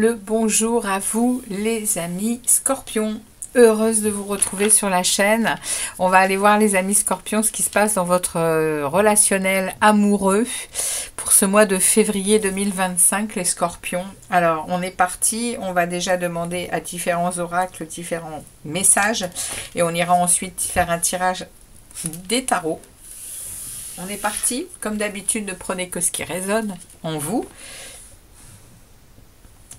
le bonjour à vous les amis Scorpions. Heureuse de vous retrouver sur la chaîne. On va aller voir les amis Scorpions ce qui se passe dans votre relationnel amoureux pour ce mois de février 2025 les Scorpions. Alors on est parti, on va déjà demander à différents oracles différents messages et on ira ensuite faire un tirage des tarots. On est parti, comme d'habitude ne prenez que ce qui résonne en vous,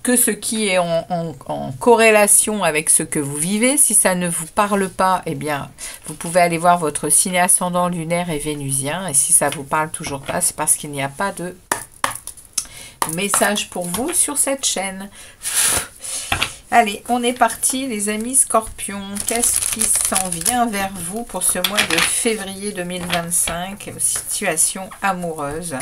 que ce qui est en corrélation avec ce que vous vivez. Si ça ne vous parle pas, eh bien, vous pouvez aller voir votre signe ascendant lunaire et vénusien. Et si ça vous parle toujours pas, c'est parce qu'il n'y a pas de message pour vous sur cette chaîne. Allez, on est parti les amis Scorpions. Qu'est-ce qui s'en vient vers vous pour ce mois de février 2025? Situation amoureuse.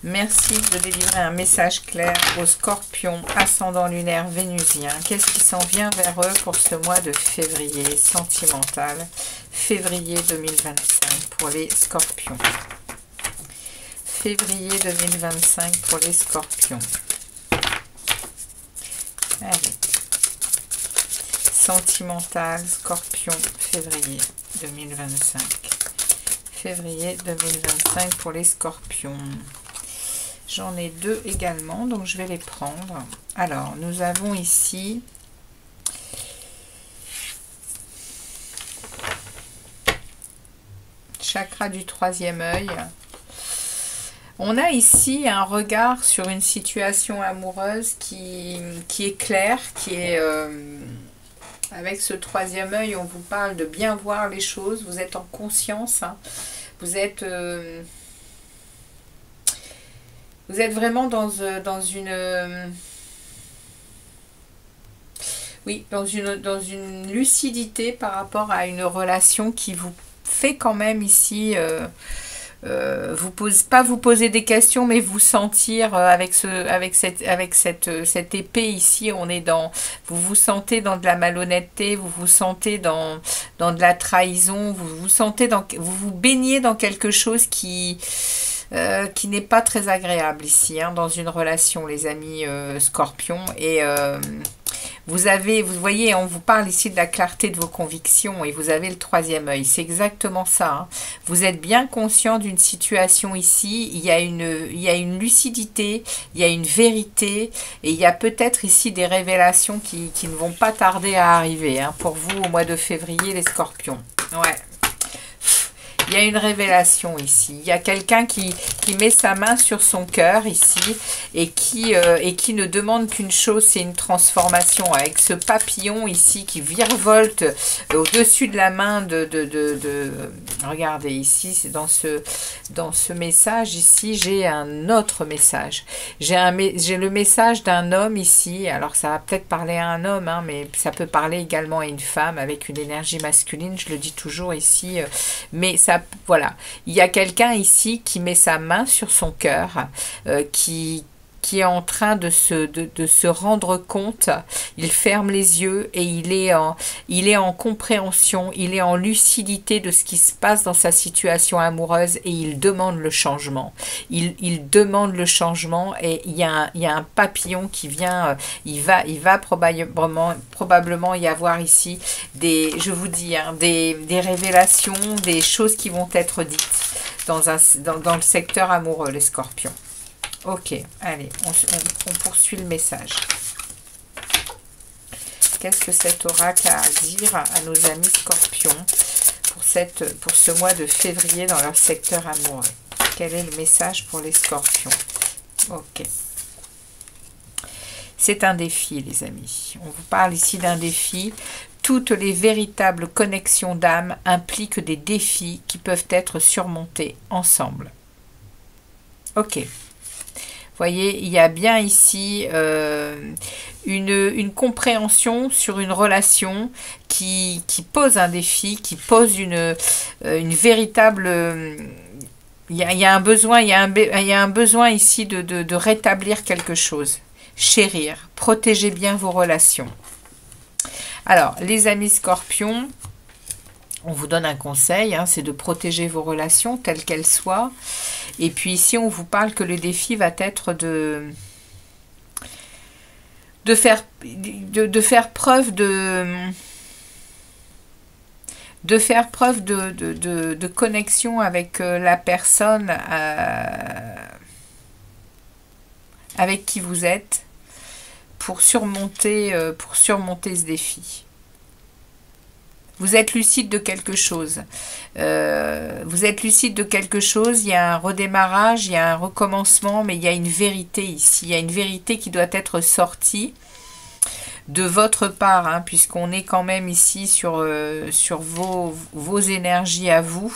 Merci de délivrer un message clair aux Scorpions, ascendant lunaire vénusien. Qu'est-ce qui s'en vient vers eux pour ce mois de février sentimental, février 2025 pour les Scorpions. Février 2025 pour les Scorpions. Allez. Sentimental, Scorpion, février 2025. Février 2025 pour les Scorpions. J'en ai deux également, donc je vais les prendre. Alors, nous avons ici chakra du troisième œil. On a ici un regard sur une situation amoureuse qui est claire, qui est... avec ce troisième œil, on vous parle de bien voir les choses. Vous êtes en conscience. Hein. Vous êtes vraiment dans une... oui, dans une lucidité par rapport à une relation qui vous fait quand même ici... pas vous poser des questions, mais vous sentir avec cette épée ici, on est dans, vous vous sentez dans de la malhonnêteté, vous vous sentez dans de la trahison, vous vous baignez dans quelque chose qui n'est pas très agréable ici, hein, dans une relation, les amis Scorpions. Et vous voyez, on vous parle ici de la clarté de vos convictions et vous avez le troisième œil. C'est exactement ça. Hein. Vous êtes bien conscient d'une situation ici. Il y a une lucidité, il y a une vérité et il y a peut-être ici des révélations qui ne vont pas tarder à arriver, hein, pour vous au mois de février, les Scorpions. Ouais. Il y a une révélation ici. Il y a quelqu'un qui met sa main sur son cœur ici et qui ne demande qu'une chose, c'est une transformation. Avec ce papillon ici qui virevolte au-dessus de la main regardez ici, c'est dans ce message ici, j'ai un autre message. J'ai le message d'un homme ici. Alors ça va peut-être parler à un homme, hein, mais ça peut parler également à une femme avec une énergie masculine. Je le dis toujours ici, mais ça, voilà, il y a quelqu'un ici qui met sa main sur son cœur, qui est en train de se rendre compte. Il ferme les yeux et il est en compréhension, il est en lucidité de ce qui se passe dans sa situation amoureuse et il demande le changement. Il demande le changement et il y a un papillon qui vient, il va probablement y avoir ici je vous dis, hein, des révélations, des choses qui vont être dites dans le secteur amoureux, les Scorpions. Ok, allez, on poursuit le message. Qu'est-ce que cet oracle a à dire à nos amis Scorpions pour ce mois de février dans leur secteur amoureux? Quel est le message pour les Scorpions? Ok. C'est un défi, les amis. On vous parle ici d'un défi. Toutes les véritables connexions d'âme impliquent des défis qui peuvent être surmontés ensemble. Ok. Voyez, il y a bien ici une compréhension sur une relation qui pose un défi, qui pose une véritable... il y a un besoin, il y a un besoin ici de rétablir quelque chose. Chérir, protégez bien vos relations. Alors, les amis Scorpions, on vous donne un conseil, hein, c'est de protéger vos relations telles qu'elles soient. Et puis ici, on vous parle que le défi va être faire preuve de connexion avec la personne avec qui vous êtes pour surmonter ce défi. Vous êtes lucide de quelque chose. Il y a un redémarrage, il y a un recommencement, mais il y a une vérité ici. Il y a une vérité qui doit être sortie de votre part, hein, puisqu'on est quand même ici sur vos énergies à vous.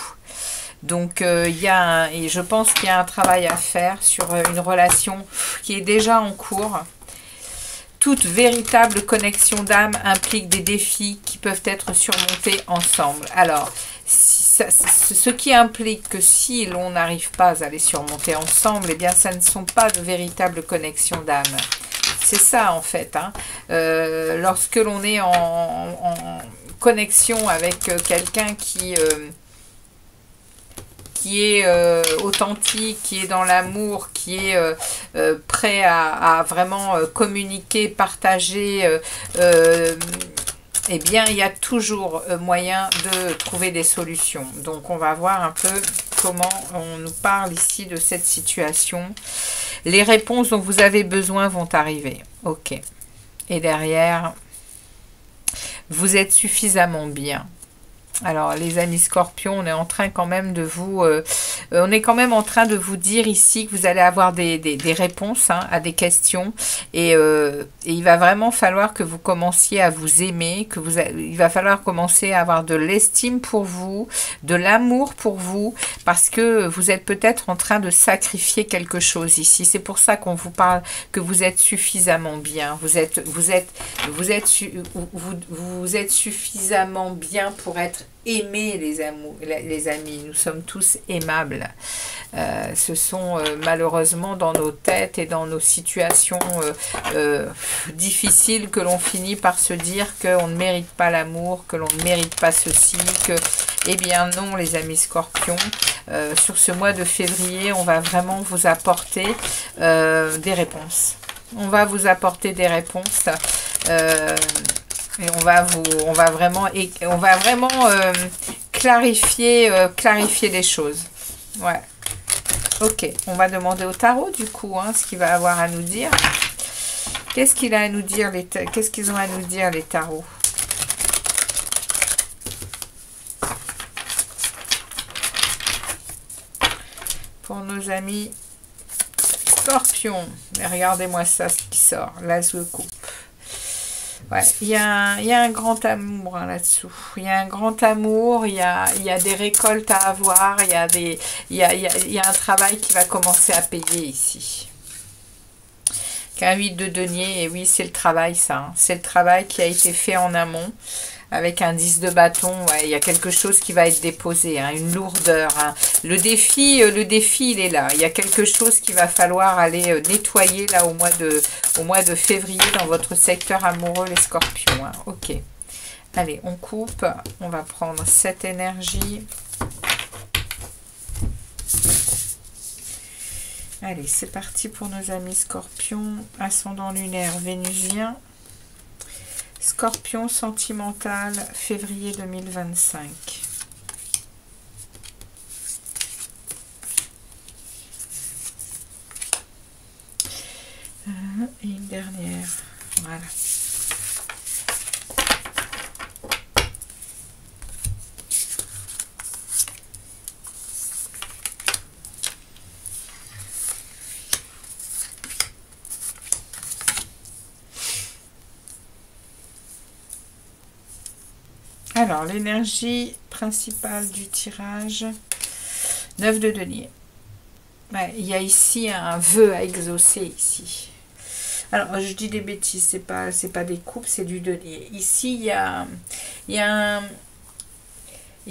Donc, et je pense qu'il y a un travail à faire sur une relation qui est déjà en cours. Toute véritable connexion d'âme implique des défis qui peuvent être surmontés ensemble. Alors, ce qui implique que si l'on n'arrive pas à les surmonter ensemble, eh bien, ça ne sont pas de véritables connexions d'âme. C'est ça, en fait. Hein. Lorsque l'on est en connexion avec quelqu'un qui est authentique, qui est dans l'amour, qui est prêt à vraiment communiquer, partager, eh bien, il y a toujours moyen de trouver des solutions. Donc, on va voir un peu comment on nous parle ici de cette situation. Les réponses dont vous avez besoin vont arriver. Ok. Et derrière, vous êtes suffisamment bien. Alors, les amis scorpions, on est en train quand même de vous... on est quand même en train de vous dire ici que vous allez avoir des réponses, hein, à des questions. Et il va vraiment falloir que vous commenciez à vous aimer, il va falloir commencer à avoir de l'estime pour vous, de l'amour pour vous, parce que vous êtes peut-être en train de sacrifier quelque chose ici. C'est pour ça qu'on vous parle que vous êtes suffisamment bien. Vous êtes suffisamment bien pour être aimés, les amis. Nous sommes tous aimables. Ce sont malheureusement dans nos têtes et dans nos situations difficiles que l'on finit par se dire qu'on ne mérite pas l'amour, que l'on ne mérite pas ceci, que... Eh bien non, les amis scorpions. Sur ce mois de février, on va vraiment vous apporter des réponses. On va vous apporter des réponses. Et on va vraiment clarifier les choses. Ouais. Ok, on va demander au tarot du coup, hein, ce qu'il va avoir à nous dire. Qu'est-ce qu'ils ont à nous dire les tarots? Pour nos amis scorpions. Mais regardez-moi ça, ce qui sort. L'as de coupe. Ouais, il y a un grand amour, hein, là-dessous. Il y a un grand amour, il y a des récoltes à avoir, il y a un travail qui va commencer à payer ici. Qu'un 8 de denier, et oui, c'est le travail, ça. Hein. C'est le travail qui a été fait en amont. Avec un 10 de bâton, ouais, il y a quelque chose qui va être déposé, hein, une lourdeur. Hein. Le défi, il est là. Il y a quelque chose qu'il va falloir aller nettoyer là au mois de février dans votre secteur amoureux, les scorpions. Hein. Ok. Allez, on coupe. On va prendre cette énergie. Allez, c'est parti pour nos amis scorpions. Ascendant lunaire vénusien. Scorpion sentimental, février 2025. Et une dernière. Voilà. Alors, l'énergie principale du tirage, 9 de denier. Ouais, il y a ici un vœu à exaucer ici. Alors, je dis des bêtises, c'est pas des coupes, c'est du denier. Ici, il y a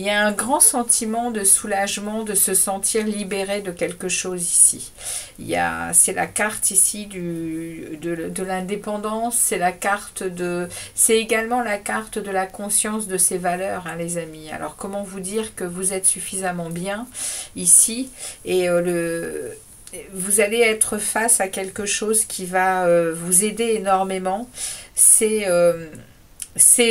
un grand sentiment de soulagement, de se sentir libéré de quelque chose ici. C'est la carte ici de l'indépendance, c'est également la carte de la conscience de ses valeurs, hein, les amis. Alors, comment vous dire que vous êtes suffisamment bien ici et vous allez être face à quelque chose qui va vous aider énormément. C'est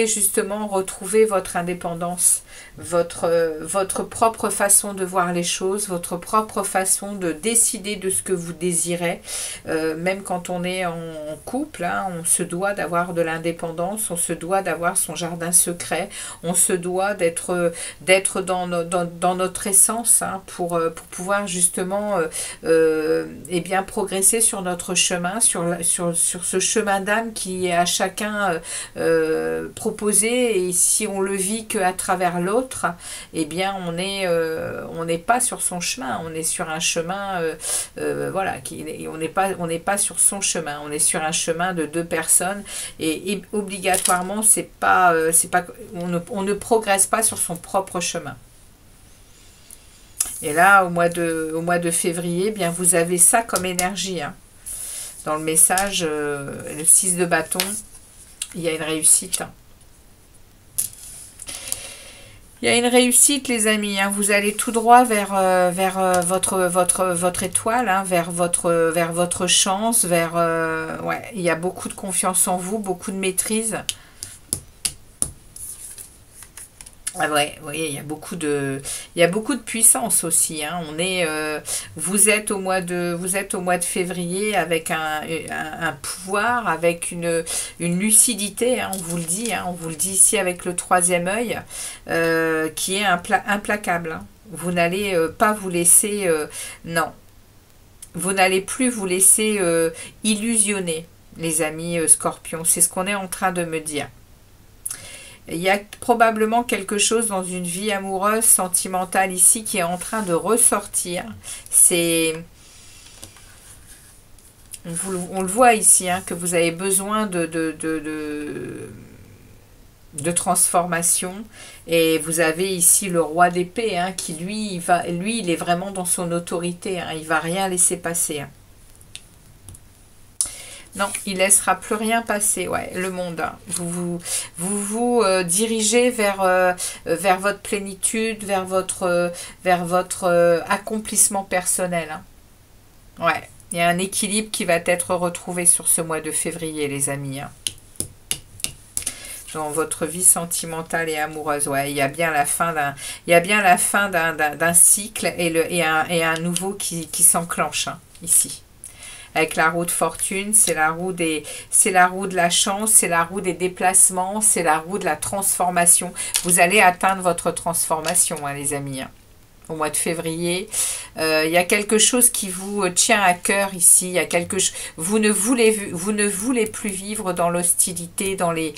justement retrouver votre indépendance, votre propre façon de voir les choses, votre propre façon de décider de ce que vous désirez. Même quand on est en couple, hein, on se doit d'avoir de l'indépendance, on se doit d'avoir son jardin secret, on se doit d'être dans notre essence, hein, pour pouvoir justement eh bien, progresser sur notre chemin, sur ce chemin d'âme qui est à chacun proposé, et si on le vit qu'à travers l'autre, eh bien on n'est pas sur son chemin, on est sur un chemin voilà, on n'est pas sur son chemin, on est sur un chemin de deux personnes, et obligatoirement on ne progresse pas sur son propre chemin. Et là, au mois de février, eh bien vous avez ça comme énergie, hein. Dans le message, le 6 de bâton, il y a une réussite. Il y a une réussite, les amis, hein. Vous allez tout droit vers votre étoile, hein, vers votre chance, ouais, il y a beaucoup de confiance en vous, beaucoup de maîtrise. Ah ouais, oui, il y a beaucoup de puissance aussi, hein. Vous êtes au mois de février avec un pouvoir, avec une lucidité, hein, on vous le dit, hein, on vous le dit ici avec le troisième œil, qui est implacable, hein. Vous n'allez pas vous laisser, non, vous n'allez plus vous laisser illusionner, les amis Scorpions. C'est ce qu'on est en train de me dire. Il y a probablement quelque chose dans une vie amoureuse, sentimentale ici qui est en train de ressortir. On le voit ici, hein, que vous avez besoin de transformation. Et vous avez ici le roi d'épée, hein, qui lui, il est vraiment dans son autorité, hein, il ne va rien laisser passer, hein. Non, il laissera plus rien passer, ouais, le monde, hein. Vous dirigez vers votre plénitude, vers votre accomplissement personnel, hein. Ouais, il y a un équilibre qui va être retrouvé sur ce mois de février, les amis, hein. Dans votre vie sentimentale et amoureuse, ouais, il y a bien la fin d'un cycle et un nouveau qui s'enclenche, hein, ici. Avec la roue de fortune, c'est la roue de la chance, c'est la roue des déplacements, c'est la roue de la transformation. Vous allez atteindre votre transformation, hein, les amis, hein, au mois de février. Il y a quelque chose qui vous tient à cœur ici. Il y a vous ne voulez plus vivre dans l'hostilité, dans les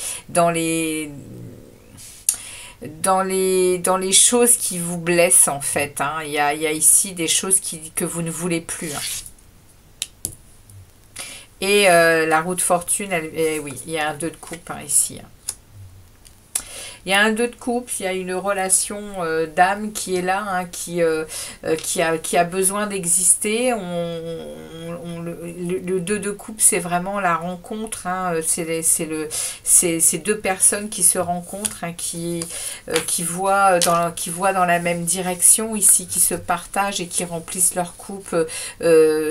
choses qui vous blessent, en fait, hein. Il y a ici des choses que vous ne voulez plus, hein. Et la roue de fortune, oui, il y a un 2 de coupe, hein, ici, hein. Il y a un 2 de coupe, il y a une relation d'âme qui est là, hein, qui a besoin d'exister. Le 2 de coupe, c'est vraiment la rencontre, hein, c'est deux personnes qui se rencontrent, hein, qui voient dans la même direction ici, qui se partagent et qui remplissent leur coupe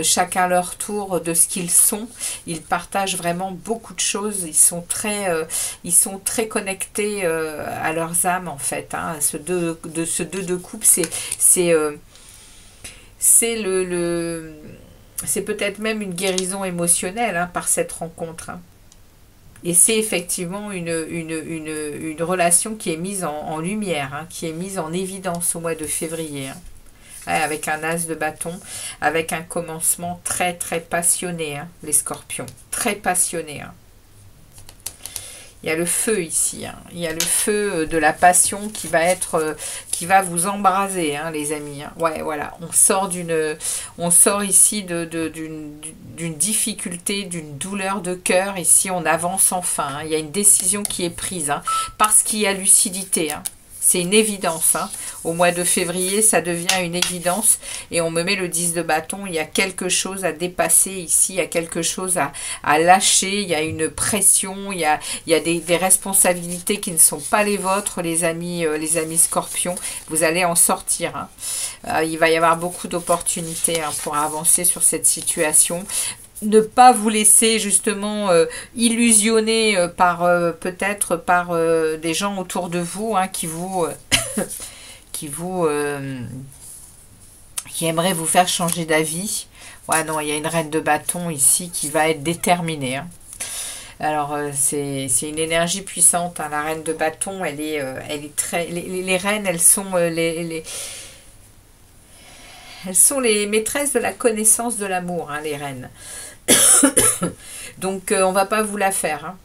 chacun leur tour de ce qu'ils sont. Ils partagent vraiment beaucoup de choses, ils sont très connectés à leurs âmes, en fait, hein. Ce 2 de coupe, c'est peut-être même une guérison émotionnelle, hein, par cette rencontre, hein. Et c'est effectivement une relation qui est mise en lumière, hein, qui est mise en évidence au mois de février, hein. Ouais, avec un as de bâton, avec un commencement très très passionné, hein, les scorpions, très passionné, hein. Il y a le feu ici, hein. Il y a le feu de la passion qui va vous embraser, hein, les amis, hein. Ouais, voilà, on sort ici d'une difficulté, d'une douleur de cœur. Ici, on avance enfin, hein. Il y a une décision qui est prise, hein, parce qu'il y a lucidité, hein. C'est une évidence. Hein. Au mois de février, ça devient une évidence. Et on me met le 10 de bâton. Il y a quelque chose à dépasser ici. Il y a quelque chose à lâcher. Il y a une pression. Il y a des responsabilités qui ne sont pas les vôtres, les amis scorpions. Vous allez en sortir. Hein. Il va y avoir beaucoup d'opportunités pour avancer sur cette situation. Ne pas vous laisser justement illusionner par peut-être par des gens autour de vous hein, qui aimeraient vous faire changer d'avis. Ouais, non, il y a une reine de bâton ici qui va être déterminée. Hein. Alors, c'est une énergie puissante. Hein. La reine de bâton, elle est très... Les reines, elles sont elles sont les maîtresses de la connaissance de l'amour, hein, les reines. Donc on va pas vous la faire. Hein.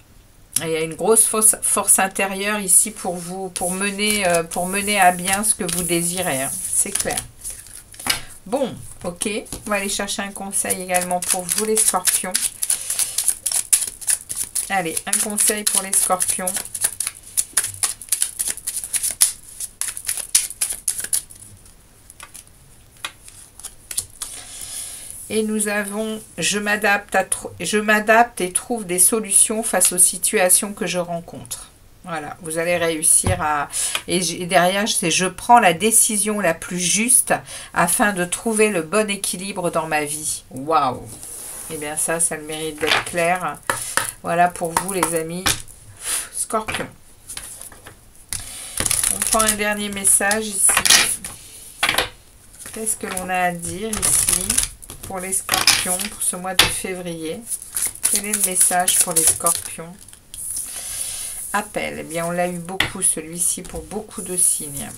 Il y a une grosse force intérieure ici pour vous, pour mener à bien ce que vous désirez. Hein. C'est clair. Bon, ok. On va aller chercher un conseil également pour vous les scorpions. Allez, un conseil pour les scorpions. Et nous avons, je m'adapte et trouve des solutions face aux situations que je rencontre. Voilà, vous allez réussir à... Et derrière, c'est je prends la décision la plus juste afin de trouver le bon équilibre dans ma vie. Waouh! Eh bien ça le mérite d'être clair. Voilà pour vous les amis scorpions. On prend un dernier message ici. Qu'est-ce que l'on a à dire ici pour les scorpions pour ce mois de février? Quel est le message pour les scorpions? Appel. Eh bien, on l'a eu beaucoup celui-ci pour beaucoup de signes.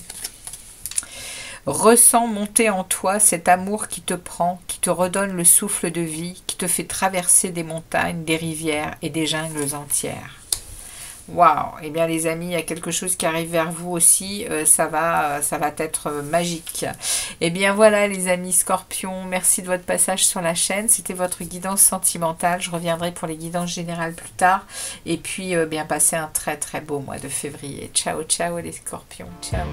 Ressens monter en toi cet amour qui te prend, qui te redonne le souffle de vie, qui te fait traverser des montagnes, des rivières et des jungles entières. Waouh! Eh bien les amis, il y a quelque chose qui arrive vers vous aussi, ça va être magique. Eh bien voilà les amis scorpions, merci de votre passage sur la chaîne, c'était votre guidance sentimentale, je reviendrai pour les guidances générales plus tard, et puis bien passer un très très beau mois de février. Ciao ciao les scorpions, ciao!